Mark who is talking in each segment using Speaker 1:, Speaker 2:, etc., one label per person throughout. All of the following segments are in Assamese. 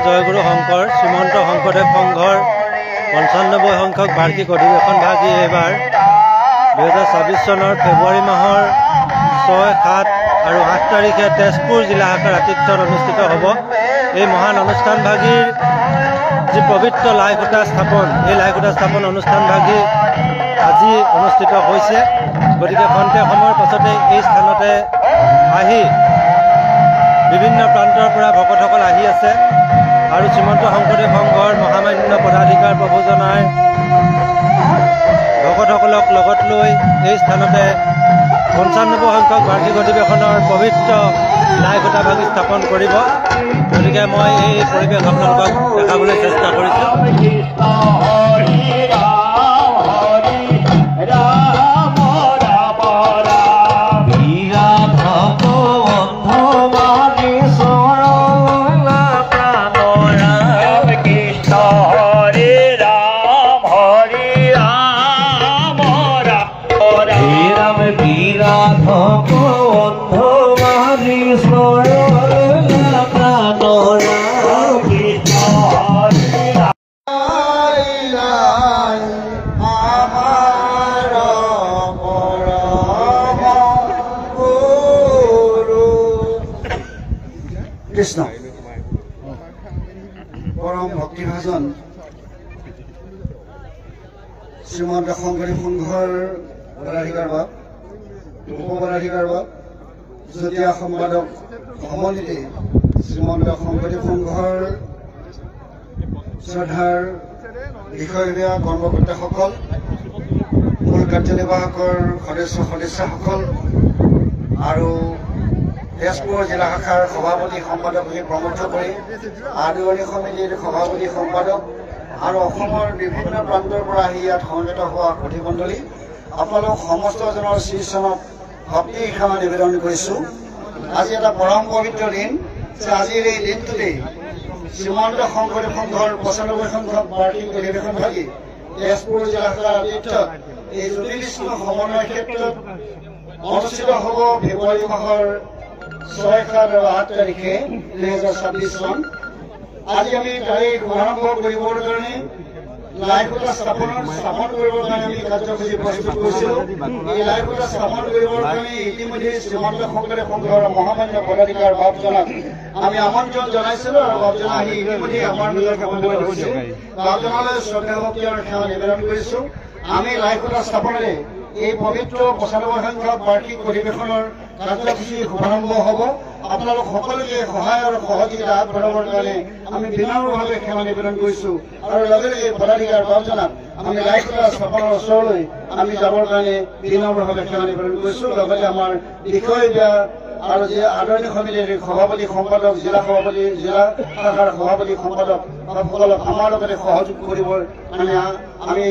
Speaker 1: জয়গুৰু শংকৰ শ্ৰীমন্ত শংকৰদেৱ সংঘৰ ৯৫ সংখ্যক বাৰ্ষিক অধিৱেশনভাগী এইবাৰ ২০২৬ চনৰ ফেব্ৰুৱাৰী মাহৰ ৬, ৭ আৰু ৮ তাৰিখে তেজপুৰ জিলা শাখাৰ আতিথ্যত অনুষ্ঠিত হ'ব। এই মহান অনুষ্ঠানভাগীৰ যি পবিত্ৰ লাইখুটা স্থাপন, এই লাইখুটা স্থাপন অনুষ্ঠানভাগী আজি অনুষ্ঠিত হৈছে। গতিকে খন্তেক সময়ৰ পাছতে এই স্থানতে আহি বিভিন্ন প্ৰান্তৰ পৰা ভকতসকল আহি আছে আৰু শ্ৰীমন্ত শংকৰদেৱ সংঘৰ মহামান্য পদাধিকাৰ প্ৰভুজনাই ভকতসকলক লগত লৈ এই স্থানতে ৯৫ সংখ্যক বাৰ্ষিক অধিৱেশনৰ পবিত্ৰ লাইখুটা ভাগি স্থাপন কৰিব। গতিকে মই এই পৰিৱেশ আপোনালোকক দেখাবলৈ চেষ্টা কৰিছোঁ।
Speaker 2: কৃষ্ণ পৰম ভক্তিভাজন শ্ৰীমন্ত শংকৰদেৱ সংঘৰ পদাধিকাৰবাদ উপপদাধিকাৰবাদ যুটীয়া সম্পাদক সমন্বিতে শ্ৰীমন্ত শংকৰদেৱ সংঘৰ শ্ৰদ্ধাৰ বিষয়বীয়া কৰ্মকৰ্তাসকল, মূল কাৰ্যনিৰ্বাহকৰ সদস্যসকল আৰু তেজপুৰ জিলা শাখাৰ সভাপতি সম্পাদকে প্ৰমুখ কৰি আদৰণি সমিতিৰ সভাপতি সম্পাদক আৰু অসমৰ বিভিন্ন প্ৰান্তৰ পৰা আহি ইয়াত সমবেত হোৱা প্ৰতিমণ্ডলী, আপোনালোক সমস্তজনৰ শ্ৰীচৰণত ভক্তি সেৱা নিবেদন কৰিছোঁ। আজি এটা পৰম পবিত্ৰ দিন। আজিৰ এই দিনটোতেই শ্ৰীমন্ত শংকৰদেৱ সংঘৰ ৯৫ সংখ্যক বাৰ্ষিক অধিৱেশনভাগী তেজপুৰ জিলা শাখাৰ আতিথ্যত এই জ্যোতিৰ্বিষ্ণু সমন্বয় ক্ষেত্ৰত অনুষ্ঠিত হ'ব ফেব্ৰুৱাৰী মাহৰ ৬, ৭ আৰু ৮ তাৰিখে ২০২৬ চন। আজি আমি তাৰিখ শুভাৰম্ভ কৰিবৰ কাৰণে লাইখুটা স্থাপন কৰিবৰ কাৰণে আমি কাৰ্যসূচী প্ৰস্তুত কৰিছিলোঁ। এই লাইখুটা স্থাপন কৰিবৰ কাৰণে ইতিমধ্যে শ্ৰীমন্ত শংকৰদেৱ সংঘৰ মহামান্য পদাধিকাৰ বাপজনাক আমি আমন্ত্ৰণ জনাইছিলোঁ আৰু বাপজনা আহি ইতিমধ্যে আমাৰ মাজত সমন্বয় হৈছে। বাপজনালৈ শ্ৰদ্ধা ভক্তি আৰু সেৱা নিবেদন কৰিছোঁ। আমি লাইখুটা স্থাপনেৰে এই পবিত্ৰ ৯৫ সংখ্যক বাৰ্ষিক অধিৱেশনৰ কাৰ্যসূচী শুভাৰম্ভ হ'ব। আপোনালোক সকলোকে সহায় আৰু সহযোগিতা আগবঢ়াবৰ কাৰণে আমি বিনম্ৰভাৱে সেৱা নিবেদন কৰিছোঁ আৰু লগে লগে পদাধিকাৰ বাপজনাক আমি লাইখুটা স্থাপনৰ ওচৰলৈ আমি যাবৰ কাৰণে বিনম্ৰভাৱে সেৱা নিবেদন কৰিছোঁ। লগতে আমাৰ বিষয়বীয়া আৰু যে আদৰণি সমিতিৰ সভাপতি সম্পাদক, জিলা শাখাৰ সভাপতি সম্পাদক সকলক আমাৰ লগতে সহযোগ কৰিবৰ কাৰণে আমি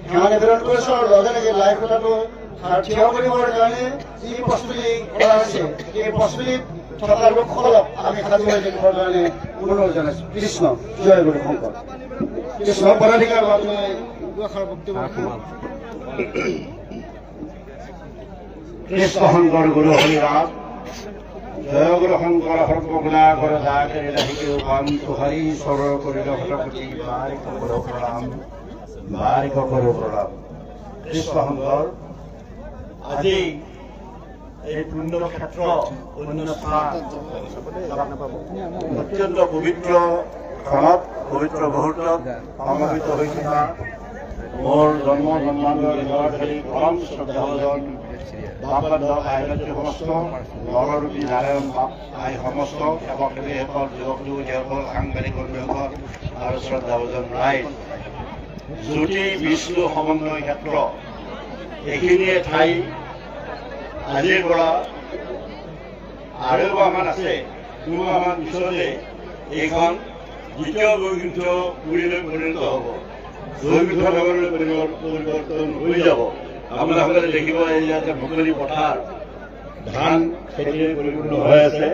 Speaker 2: সেৱা নিবেদন কৰিছোঁ আৰু লগে লগে লাইখুটাটো থিয় কৰিবৰ কাৰণে যি প্ৰস্তুতি কৰা হৈছে সেই প্ৰস্তুতিত থকা লোকসকলক আমি সাজু হৈ থাকিবৰ কাৰণে অনুৰোধ জনাইছোঁ। কৃষ্ণ জয় গুৰু শংকৰ। কৃষ্ণ পদাধিকাৰ কৃষ্ণ শংকৰ গুৰু হৰিৰাম জয় গুৰু শংকৰ সৰ্বগুণা কৰ হৰি স্বৰ কৰিল ভটপতি বাৰিক কৰো প্ৰণাম। কৃষ্ণ শংকৰ আজি এই পুণ্য ক্ষেত্ৰ অত্যন্ত পবিত্ৰ ক্ষণত, পবিত্ৰ মুহূৰ্তত সমবেত হৈ থকা মোৰ জন্মান্তৰ ল'ৰা-ছোৱালী পৰম শ্ৰদ্ধাভাজন বাপবান্ধ আইনতী সমস্ত নৰৰূপী নাৰায়ণ বাপ আই সমস্ত সেৱক সেৱীসকল, যুৱক যুৱতীসকল, সাংবাদিক কৰ্মীসকল আৰু শ্ৰদ্ধাভাজন ৰাইজ, জ্যোতি বিষ্ণু সমন্বয় ক্ষেত্ৰ এইখিনিয়ে ঠাই। আজিৰ পৰা আৰু এমাহমান আছে, ২ মাহমান পিছতে এইখন দ্বিতীয় বৈকুণ্ঠ পুৰীলৈ পৰিণত হ'ব, বৈকুণ্ঠ নগৰলৈ পৰিৱৰ্তন হৈ যাব। আপোনালোকে দেখিব ইয়াতে মুকলি পথাৰ ধান খেতিৰে পৰিপূৰ্ণ হৈ আছে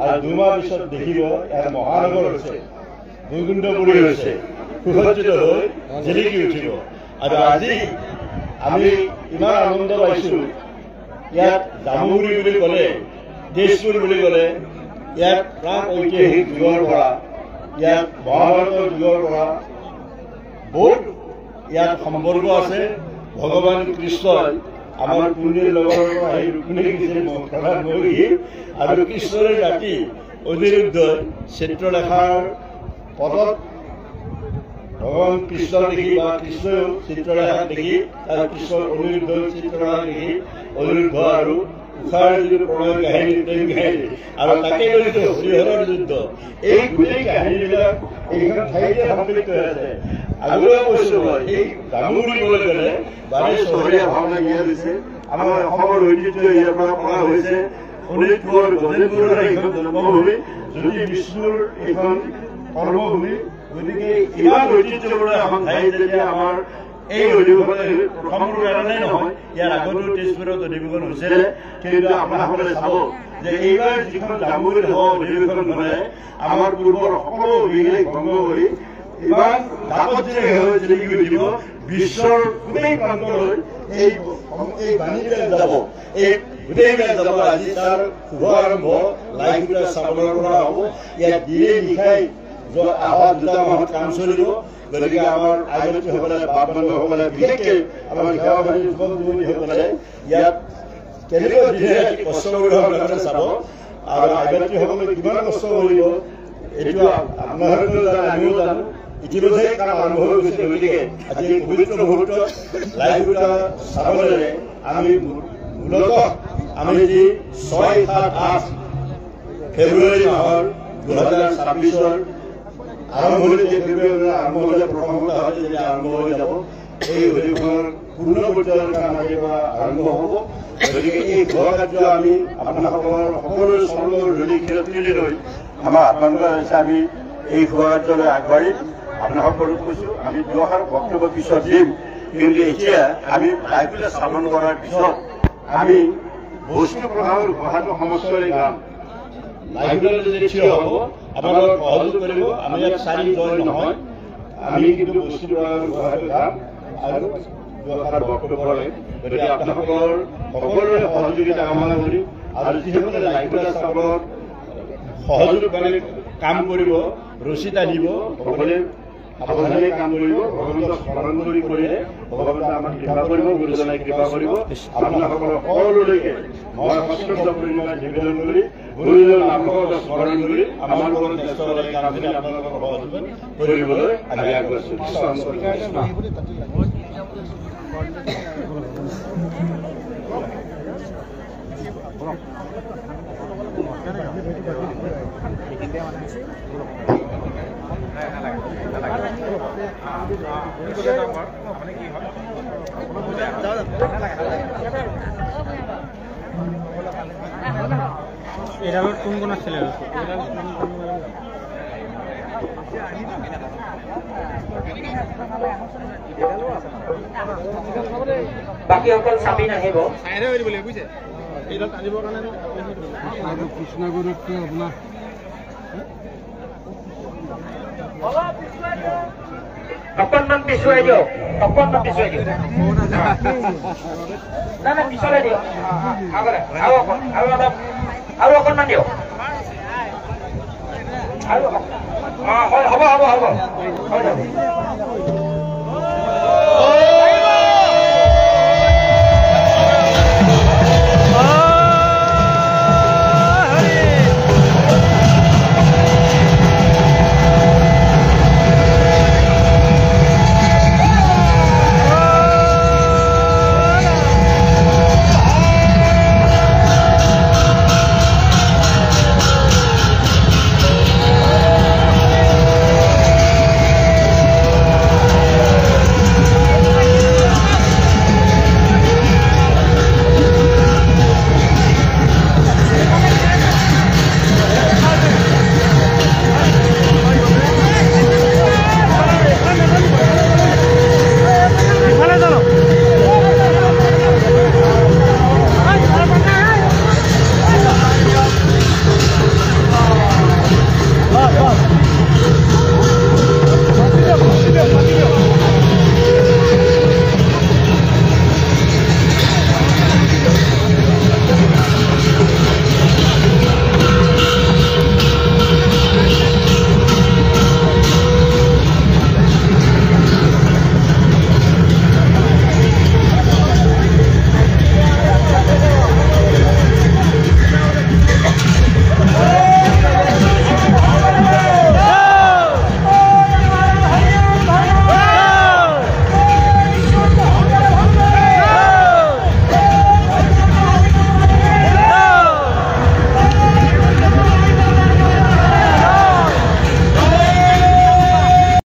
Speaker 2: আৰু ২ মাহ পিছত দেখিব ইয়াত মহানগৰ হৈছে, বৈকুণ্ঠ পুৰী হৈছে, সুসজ্জিত হৈ জিলিকি উঠিব। আৰু আজি আমি ইমান আনন্দ পাইছোঁ। ইয়াত জামুগুৰি বুলি ক'লে, তেজপুৰ বুলি ক'লে ইয়াত প্ৰাক ঐতিহাসিক যুগৰ পৰা
Speaker 3: ইয়াত মহাভাৰতৰ যুগৰ পৰা বহুত ইয়াত সম্পৰ্ক আছে। ভগৱান কৃষ্ণই আমাৰ পুণ্যৰ লগৰ পৰা আহি ৰুক্মিণী আৰু কৃষ্ণৰে ৰাতি অনিৰুদ্ধই চিত্ৰলেখাৰ পদত ভগৱান কৃষ্ণ দেখি বা কৃষ্ণও চিত্ৰলেখা দেখি আৰু কৃষ্ণৰ অনিৰুদ্ধৰ চিত্ৰলেখা দেখি অনিৰুদ্ধ আৰু উষাৰ যিটো প্ৰণয় কাহিনী প্ৰেম কাহিনী আৰু তাকে জড়িত হৰিহৰৰ যুদ্ধ, এই গোটেই কাহিনীবিলাক এইখন ঠাইতে সম্মিলিত হৈ আছে। আগলৈ কৈছো মই এই জামুগুৰি বুলি ক'লে বাৰে চহৰীয়া ভাওনা গীয়া দিছে। আমাৰ অসমৰ ঐতিহ্য ইয়াৰ পৰা পৰা হৈছে। শোণিতপুৰ গজেনপুৰৰ এইখন জন্মভূমি, জ্যোতি বিষ্ণুৰ এইখন কৰ্মভূমি। গতিকে ইমান ঐতিহ্যপূৰ্ণ এখন ঠাই যেতিয়া আমাৰ এই অধিৱেশনে প্ৰথমটোৰ কাৰণেই নহয়, ইয়াৰ আগতো তেজপুৰত অধিৱেশন হৈছিলে। কিন্তু আপোনাসকলে চাব যে এইবাৰ যিখন জামুগুৰিত হোৱা অধিৱেশন মানে আমাৰ পূৰ্বৰ সকলো অভিলেখ ভংগ কৰি ইমান দাপতেৰে জিলিকি উঠিব। বিশ্বৰ গোটেই প্ৰান্তলৈ এই বাণীবিলাক যাব, এই গোটেইবিলাক যাব। আজি তাৰ শুভ আৰম্ভ লাইভবিলাক চাবলৈ পৰা হ'ব। ইয়াত দিনে নিশাই অহা 2 মাহত কাম চলিব। গতিকে আমাৰ আইনজীসকলে বাপ বন্ধুসকলে বিশেষকৈ আমাৰ সেৱাভাৰী যুৱক যুৱতীসকলে ইয়াত কেনেকৈ দিনে ৰাতি কষ্ট কৰিব আপোনালোকে চাব। আৰু আইনজীসকলে কিমান কষ্ট কৰিব এইটো আপোনালোকেও জানে, আমিও জানো। ইতিমধ্যে কাম আৰম্ভ হৈ গৈছে। গতিকে আজি পবিত্ৰ মুহূৰ্তত লাইভ দুটা চাবলৈ আমি মূলতঃ আমি যি 6, 7, 8 ফেব্ৰুৱাৰী মাহৰ 2026 আৰম্ভণি, যে ফেব্ৰুৱাৰী আৰম্ভ হ'লে প্ৰথম সপ্তাহত যেতিয়া আৰম্ভ হৈ যাব, এই অধিৱেশনৰ পূৰ্ণ পৰ্যায়ৰ কাম আজিৰ পৰা আৰম্ভ হ'ব। গতিকে এই ঘৰ কাৰ্য আমি আপোনালোকৰ সকলোৰে চৰণৰ ধৰি ক্ষেত্ৰলৈ লৈ আমাৰ আত্মসন্মান হৈছে আমি এই ঘৰ কাৰ্যলৈ আগবাঢ়িম। আপোনালোকক কৈছো আমি দুআষাৰ বক্তব্য পিছত দিম, কিন্তু এতিয়া আমি লাইভবিলাক স্থাপন কৰাৰ পিছত আমি বস্তু প্ৰধানৰ কথাটো সমস্যাৰে গাম। লাইভবিলাক যদি থিয় হ'ব আপোনালোকক সহযোগ কৰিব। আমি ইয়াত 4 জয় নহয়, আমি কিন্তু বস্তু প্ৰধানৰ কথাটো গাম আৰু দুআষাৰ বক্তব্য দিম। গতিকে আপোনালোকৰ সকলোৰে সহযোগিতা কামনা কৰিম। আৰু যিসকলে লাইভবিলাক স্থাপনত সহযোগ মানে কাম কৰিব, ৰচিদ আনিব, সকলোৱে সাৱধানে কাম কৰিব। ভগৱন্তক স্মৰণ কৰি কৰিলে ভগৱন্তই আমাক কৃপা কৰিব, গুৰুজনাই কৃপা কৰিব। আপোনালোকৰ সকলোলৈকে মই সশ্ৰদ্ধ পৰিমাণে নিবেদন কৰি গুৰুজনৰ নামঘৰত স্মৰণ কৰি আমাৰ লগত ব্যস্ত কামখিনি আপোনালোকক সহযোগ কৰিবলৈ আমি আগবাঢ়িছোঁ।
Speaker 1: এডালত কোন আছিলে?
Speaker 4: বাকী অকল চাবি নাহিব।
Speaker 1: কৃষ্ণগুৰুতটো আপোনাৰ
Speaker 4: অকণমান পিছুৱাই দিয়ক, অকণমান পিছুৱাই দিয়ক। না না পিছলৈ দিয়ক, আৰু অকণমান দিয়ক। হ'ব হ'ব হ'ব হ'ব।